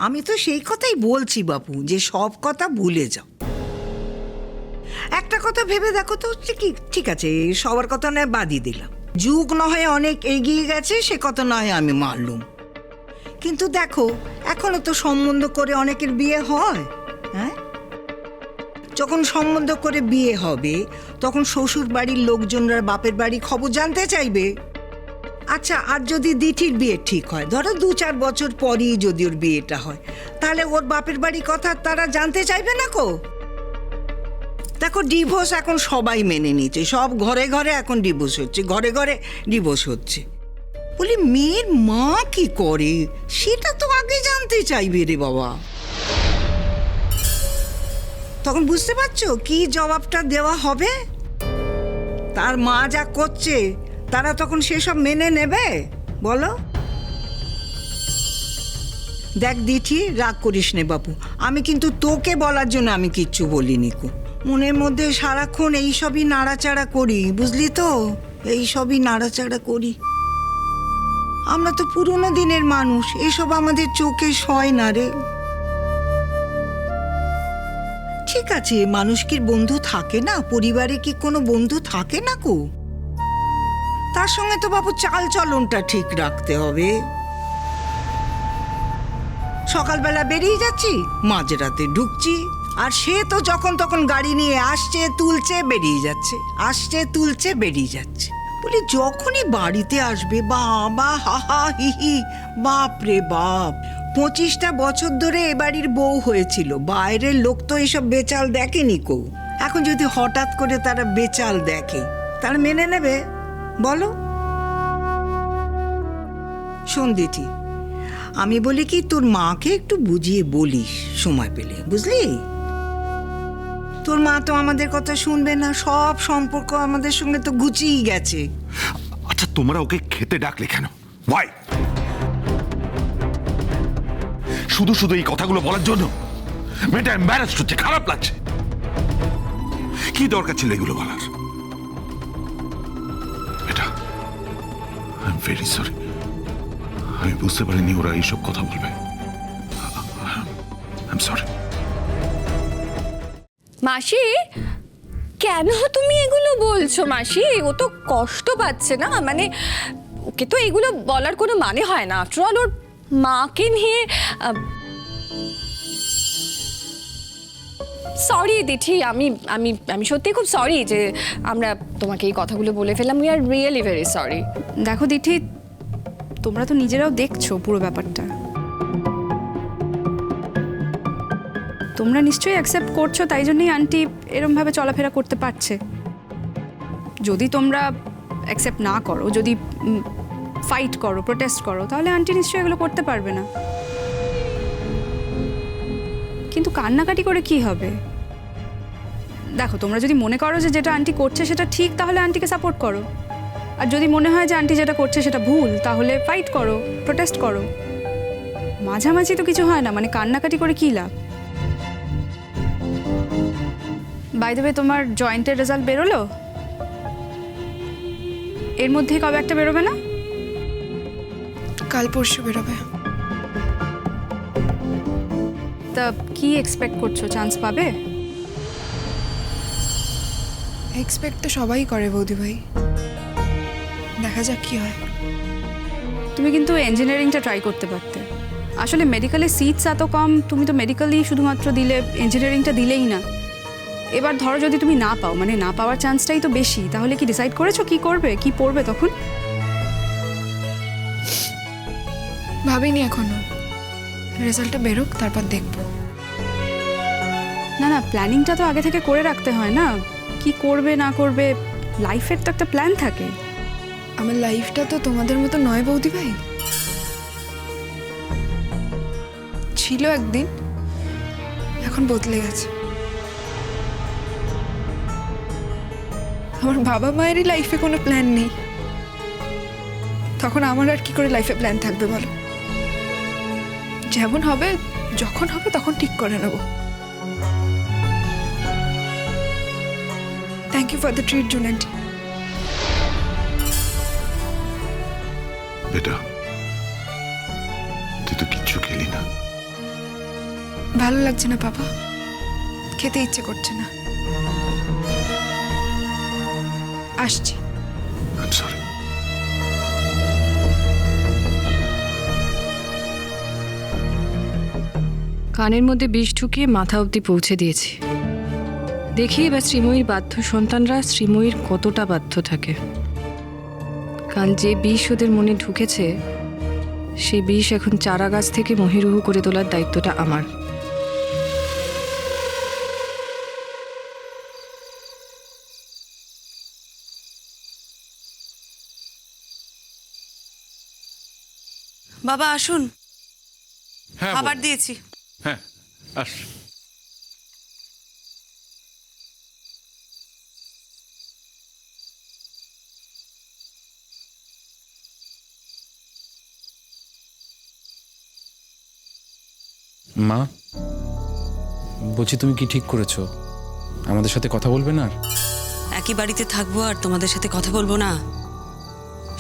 আমি তো সেই কথাই বলছি বাপু, যে সব কথা ভুলে যাও। একটা কথা ভেবে দেখো তো, কি ঠিক আছে সবার কথা নয় বাদই দিলাম, যুগ নয় অনেক এগিয়ে গেছে, সে কথা নয় আমি মানলুম, কিন্তু দেখো এখনো তো সম্বন্ধ করে অনেকের বিয়ে হয়। হ্যাঁ, যখন সম্বন্ধ করে বিয়ে হবে তখন শ্বশুর বাড়ির লোকজনরা বাপের বাড়ি খবর জানতে চাইবে। আচ্ছা, আর যদি দিঠির বিয়ে ঠিক হয়, ধরো 2-4 বছর পরই যদি ওর বিয়েটা হয়, তাহলে ওর বাপের বাড়ি কথা তারা জানতে চাইবে না কো? দেখো ডিভোর্স এখন সবাই মেনে নিচ্ছে, সব ঘরে ঘরে এখন ডিভোর্স হচ্ছে, ঘরে ঘরে ডিভোর্স হচ্ছে। বলি মেয়ের মা কি করে সেটা তো আগে জানতে চাইবে রে বাবা। তখন বুঝতে পারছো কি জবাবটা দেওয়া হবে? তার মা যা করছে তারা তখন সেসব মেনে নেবে বলো? দেখ দিঠি, রাগ করিস নে বাপু, আমি কিন্তু তোকে বলার জন্য আমি কিচ্ছু বলিনি কো। মনের মধ্যে সারাক্ষণ এইসবই নাড়াচাড়া করি, বুঝলি তো, এইসবই নাড়াচাড়া করি। আমরা তো পুরোনো দিনের মানুষ, এসব আমাদের চোখে সয় না রে। ঠিক আছে, মানুষ কি বন্ধু থাকে না? পরিবারে কি কোনো বন্ধু থাকে না কো? তার সঙ্গে তো বাবু চাল চলনটা ঠিক রাখতে হবে। সকালবেলা বেরিয়ে যাচ্ছি, মাঝরাতে ঢুকছি, আর সে তো যখন তখন গাড়ি নিয়ে আসছে, তুলছে, বেরিয়ে যাচ্ছে, আসছে, তুলছে, বেরিয়ে যাচ্ছে। বলি যখনই বাড়িতে আসবে বাবা হাহা হিহি, বাপ রে বাপ, 25টা বছর ধরে এ বাড়ির বউ হয়েছিল, বাইরের লোক তো এসব বেচাল দেখেনি কো। এখন যদি হঠাৎ করে তারা বেচাল দেখে, তারা মেনে নেবে বলো? শোন দিঠি, আমি বলি কি তোর মাকে একটু বুঝিয়ে বলিস সময় পেলে, বুঝলি? তোর মা তো আমাদের কথা শুনবে না, সব সম্পর্ক আমাদের সঙ্গে তো গুছিয়েই গেছে। আচ্ছা, তোমরা ওকে খেতে ডাকলে কেন? ওয়াই? শুধু শুধু এই কথাগুলো বলার জন্য? মেয়েটা এম্বারাসড হচ্ছে, খারাপ লাগছে। কি দরকার ছিল এগুলো বলার? এটা আই এম ভেরি সরি, আমি বুঝতে পারিনি ওরা এইসব কথা বলবে। I am sorry. মাসি, কেন তুমি এগুলো বলছো মাসি? ও তো কষ্ট পাচ্ছে না, মানে ওকে তো এগুলো বলার কোনো মানে হয় না। আফটার অল ওর মাকে নিয়ে। সরি দিঠি, আমি আমি আমি সত্যি খুব সরি যে আমরা তোমাকে এই কথাগুলো বলে ফেললাম। We are really very sorry. দেখো দিঠি, তোমরা তো নিজেরাও দেখছো পুরো ব্যাপারটা, তোমরা নিশ্চয়ই অ্যাকসেপ্ট করছো, তাই জন্যই আন্টি এরমভাবে চলাফেরা করতে পারছে। যদি তোমরা অ্যাকসেপ্ট না করো, যদি ফাইট করো, প্রোটেস্ট করো, তাহলে আন্টি নিশ্চয়ই এগুলো করতে পারবে না। কিন্তু কান্নাকাটি করে কি হবে? দেখো, তোমরা যদি মনে করো যে যেটা আন্টি করছে সেটা ঠিক, তাহলে আন্টিকে সাপোর্ট করো। আর যদি মনে হয় যে আন্টি যেটা করছে সেটা ভুল, তাহলে ফাইট করো, প্রোটেস্ট করো। মাঝামাঝি তো কিছু হয় না, মানে কান্নাকাটি করে কী লাভ? বাই দ্য ওয়ে, তোমার জয়েন্টের রেজাল্ট বেরোলো? এর মধ্যেই কবে একটা বেরোবে না? কাল পরশু বেরোবে। তা কি এক্সপেক্ট করছো, চান্স পাবে? এক্সপেক্ট তো সবাই করে বৌদি ভাই, দেখা যাক কি হয়। তুমি কিন্তু ইঞ্জিনিয়ারিংটা ট্রাই করতে পারতে। আসলে মেডিকেলে সিটস এত কম, তুমি তো মেডিকেলই শুধুমাত্র দিলে, ইঞ্জিনিয়ারিংটা দিলেই না। এবার ধরো যদি তুমি না পাও, মানে না পাওয়ার চান্সটাই তো বেশি, তাহলে কি ডিসাইড করেছো কি করবে, কি পড়বে তখন? ভাবিনি এখনো, রেজাল্টটা বেরোক তারপর দেখবো। না না, প্ল্যানিংটা তো আগে থেকে করে রাখতে হয় না, কি করবে না করবে, লাইফের তো একটা প্ল্যান থাকে। আমার লাইফটা তো তোমাদের মতো নয় বৌদি ভাই, ছিল একদিন, এখন বদলে গেছে। আমার বাবা মায়েরই লাইফে কোনো প্ল্যান নেই, তখন আমার আর কি করে লাইফে প্ল্যান থাকবে বলো? যেমন হবে, যখন হবে তখন ঠিক করে নেব। Thank you for the treat জুনান্টি। বেটা, তুই তো কিচ্ছু খেলি না, ভালো লাগছে না পাপা, খেতে ইচ্ছে করছে না। আসছি। সরি। কানের মধ্যে বিষ ঢুকিয়ে মাথা অবধি পৌঁছে দিয়েছি। দেখি এবার শ্রীময়ীর বাধ্য সন্তানরা শ্রীময়ীর কতটা বাধ্য থাকে। কাল যে বিষ ওদের মনে ঢুকেছে সেই বিষ এখন চারা গাছ থেকে মহিরুহু করে তোলার দায়িত্বটা আমার। বাবা আসুন, হ্যাঁ খাবার বল। দিয়েছি। হ্যাঁ আস। মা, বলছি তুমি কি ঠিক করেছো? আমাদের সাথে কথা বলবে না আর? একই বাড়িতে থাকবো আর তোমাদের সাথে কথা বলবো না,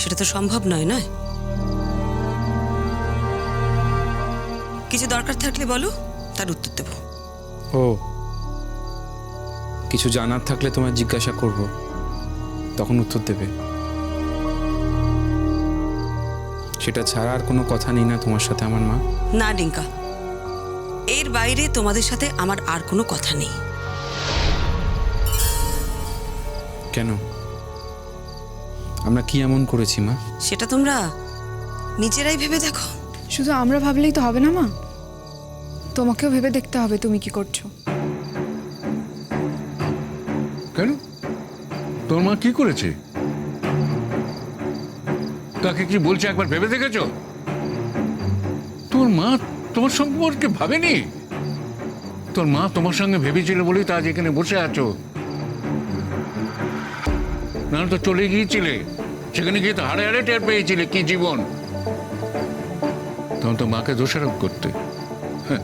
সেটা তো সম্ভব নয়। নয়, কিছু দরকার থাকলে বলো, তার উত্তর দেবো। ও, কিছু জানার থাকলে তোমায় জিজ্ঞাসা করব, তখন উত্তর দেবে। সেটা ছাড়া আর কোনো কথা নেই না তোমার সাথে আমার মা? না ডিঙ্কা, এর বাইরে তোমাদের সাথে আমার আর কোনো কথা নেই। কেন? আমরা কি এমন করেছি মা? সেটা তোমরা নিজেরাই ভেবে দেখো। শুধু আমরা ভাবলেই তো হবে না মা, তোমাকেও ভেবে দেখতে হবে তুমি কি করছো। কেন, তোর মা কি করেছে? তাকে কি বলছে একবার ভেবে দেখেছো? তোর মা তোমার সম্পর্কে ভাবেনি। তোর মা তোমার সঙ্গে ভেবেছিল বলেই তা আজ এখানে বসে আছো, নাহলে তো চলে গিয়েছিলে। সেখানে গিয়ে তো হাড়ে হাড়ে টের পেয়েছিলে কি জীবন। তখন তো মাকে দোষারোপ করতে। হ্যাঁ,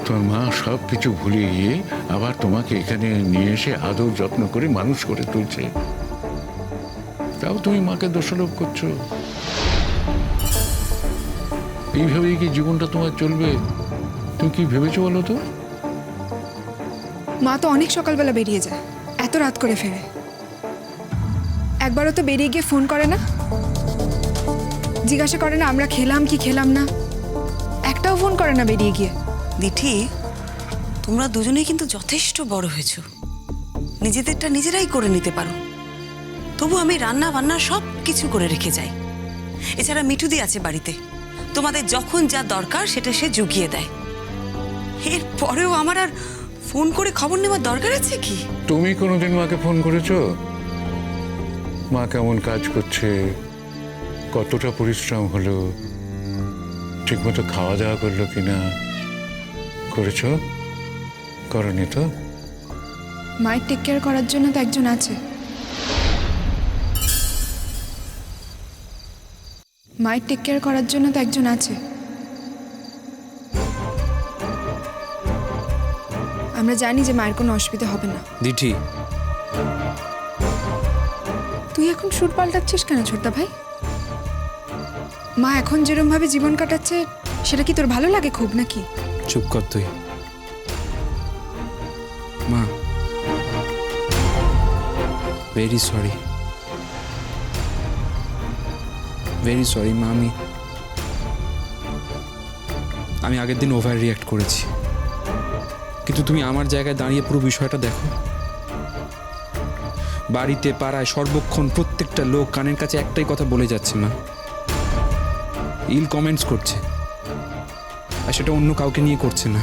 তোর মা সব কিছু ভুলিয়ে গিয়ে আবার তোমাকে এখানে নিয়ে এসে আদর যত্ন করে মানুষ করে তুলছে, তাও তুমি মাকে দোষারোপ করছো। এইভাবেই কি জীবনটা তোমার চলবে? তুমি কি ভেবেছো বলো তো? মা তো অনেক সকালবেলা বেরিয়ে যায়, এত রাত করে ফেরে। একবারও তো বেরিয়ে গিয়ে ফোন করে না, জিজ্ঞাসা করে না আমরা খেলাম কি খেলাম না, একটাও ফোন করে না বেরিয়ে গিয়ে। দিঠি, তোমরা দুজনেই কিন্তু যথেষ্ট বড় হয়েছো, নিজেদেরটা নিজেরাই করে নিতে পারো। তবু আমি রান্না বান্না সব কিছু করে রেখে যাই। এছাড়া মিঠুদি আছে বাড়িতে, তোমাদের যখন যা দরকার সেটা সে জুগিয়ে দেয়। এর পরেও আমার আর ফোন করে খবর নেওয়ার দরকার আছে কি? তুমি কোনোদিন মাকে ফোন করেছো? মা কেমন কাজ করছে, কতটা পরিশ্রম হলো, ঠিকমতো খাওয়া দাওয়া করলো কিনা করেছো? করনি তো? মায়ের টেক কেয়ার করার জন্য তো একজন আছে। মায়ের টেক কেয়ার করার জন্য তো একজন আছে। আমরা জানি যে মায়ের কোনো অসুবিধা হবে না। দিঠি, তুই এখন সুর পাল্টাচ্ছিস কেন ছোট্টা ভাই? মা এখন যেরকম ভাবে জীবন কাটাচ্ছে সেটা কি তোর ভালো লাগে খুব নাকি? চুপ কর তুই। মা, ভেরি সরি, ভেরি সরি মা। আমি আগের দিন ওভার রিঅ্যাক্ট করেছি, কিন্তু তুমি আমার জায়গায় দাঁড়িয়ে পুরো বিষয়টা দেখো। বাড়িতে পাড়ায় সর্বক্ষণ প্রত্যেকটা লোক কানের কাছে একটাই কথা বলে যাচ্ছে মা, ইল কমেন্টস করছে, আর সেটা অন্য কাউকে নিয়ে করছে না,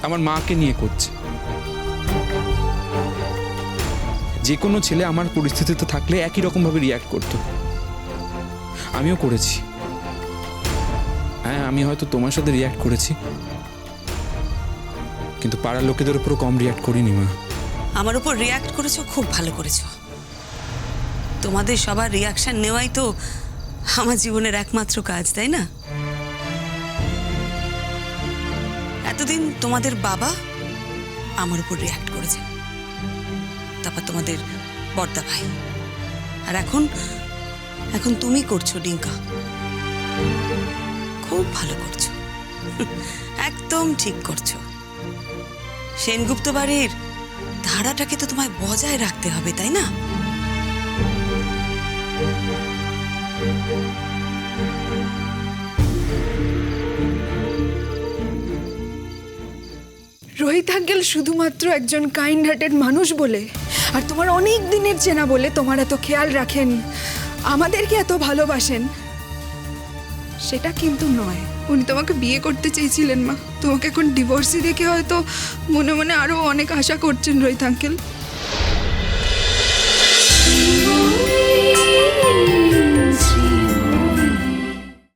আমার মাকে নিয়ে করছে। যে কোনো ছেলে আমার পরিস্থিতিতে থাকলে একই রকম ভাবে রিঅ্যাক্ট করতো, আমিও করেছি। হ্যাঁ, আমি হয়তো তোমার সাথে রিঅ্যাক্ট করেছি, কিন্তু পাড়ার লোকেদের উপরও কম রিঅ্যাক্ট করিনি মা। আমার উপর রিয়াক্ট করেছো, খুব ভালো করেছো। তোমাদের সবার রিয়াকশন নেওয়াই তো আমার জীবনের একমাত্র কাজ, তাই না? এতদিন তোমাদের বাবা আমার উপর রিয়াক্ট করেছে, তারপর তোমাদের বড়দা ভাই, আর এখন তুমি করছো ডিঙ্কা। খুব ভালো করছো, একদম ঠিক করছো। সেনগুপ্ত বাড়ির ধারাটাকে তো তোমায় বজায় রাখতে হবে, তাই না? রোহিত আঙ্কেল শুধুমাত্র একজন কাইন্ড হার্টেড মানুষ বলে আর তোমার অনেক দিনের চেনা বলে তোমার এত খেয়াল রাখেন, আমাদেরকে এত ভালোবাসেন, সেটা কিন্তু নয়। উনি তোমাকে বিয়ে করতে চেয়েছিলেন মা, তোমাকে এখন ডিভোর্সি দেখে হয়তো মনে মনে আরো অনেক আশা করছেন রোহিত আঙ্কেল।